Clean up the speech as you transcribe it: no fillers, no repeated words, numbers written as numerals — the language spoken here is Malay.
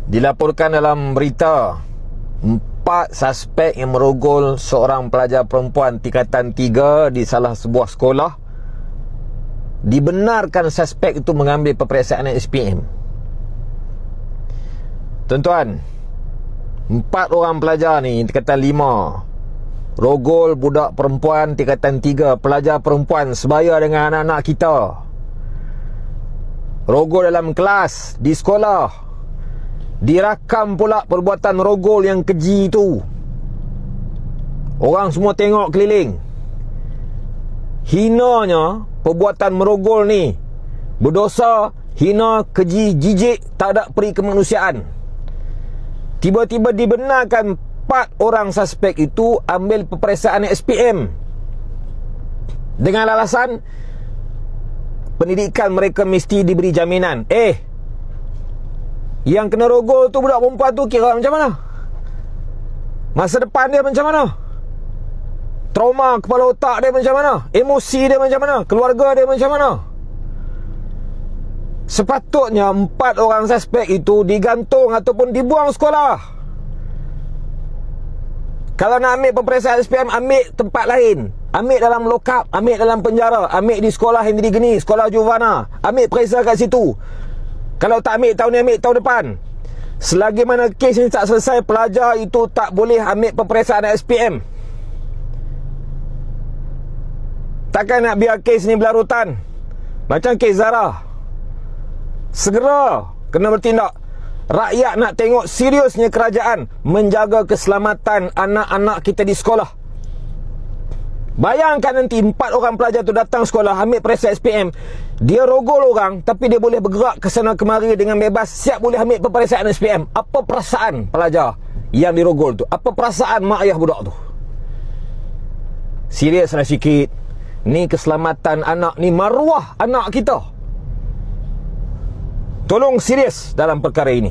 Dilaporkan dalam berita 4 suspek yang merogol seorang pelajar perempuan tingkatan 3 di salah sebuah sekolah. Dibenarkan suspek itu mengambil peperiksaan SPM. Tuan-tuan, 4 orang pelajar ni tingkatan 5 rogol budak perempuan tingkatan 3, pelajar perempuan sebaya dengan anak-anak kita. Rogol dalam kelas, di sekolah. Dirakam pula perbuatan rogol yang keji itu. Orang semua tengok keliling. Hinanya perbuatan merogol ni. Berdosa, hina, keji, jijik, tak ada peri kemanusiaan. Tiba-tiba dibenarkan 4 orang suspek itu ambil peperiksaan SPM dengan alasan pendidikan mereka mesti diberi jaminan. Yang kena rogol tu budak perempuan tu kira macam mana? Masa depan dia macam mana? Trauma kepala otak dia macam mana? Emosi dia macam mana? Keluarga dia macam mana? Sepatutnya 4 orang suspek itu digantung ataupun dibuang sekolah. Kalau nak ambil peperiksaan SPM, ambil tempat lain. Ambil dalam lokap, ambil dalam penjara, ambil di sekolah yang digeni, sekolah Juvana. Ambil periksa kat situ. Kalau tak ambil tahun ni, ambil tahun depan. Selagi mana kes ni tak selesai, pelajar itu tak boleh ambil peperiksaan SPM. Takkan nak biar kes ni berlarutan macam kes Zara. Segera kena bertindak. Rakyat nak tengok seriusnya kerajaan menjaga keselamatan anak-anak kita di sekolah. Bayangkan nanti 4 orang pelajar tu datang sekolah, ambil periksa SPM. Dia rogol orang, tapi dia boleh bergerak ke sana kemari dengan bebas, siap boleh ambil peperiksaan SPM. Apa perasaan pelajar yang dirogol tu? Apa perasaan mak ayah budak tu? Seriuslah sikit. Ni keselamatan anak, ni maruah anak kita. Tolong serius dalam perkara ini.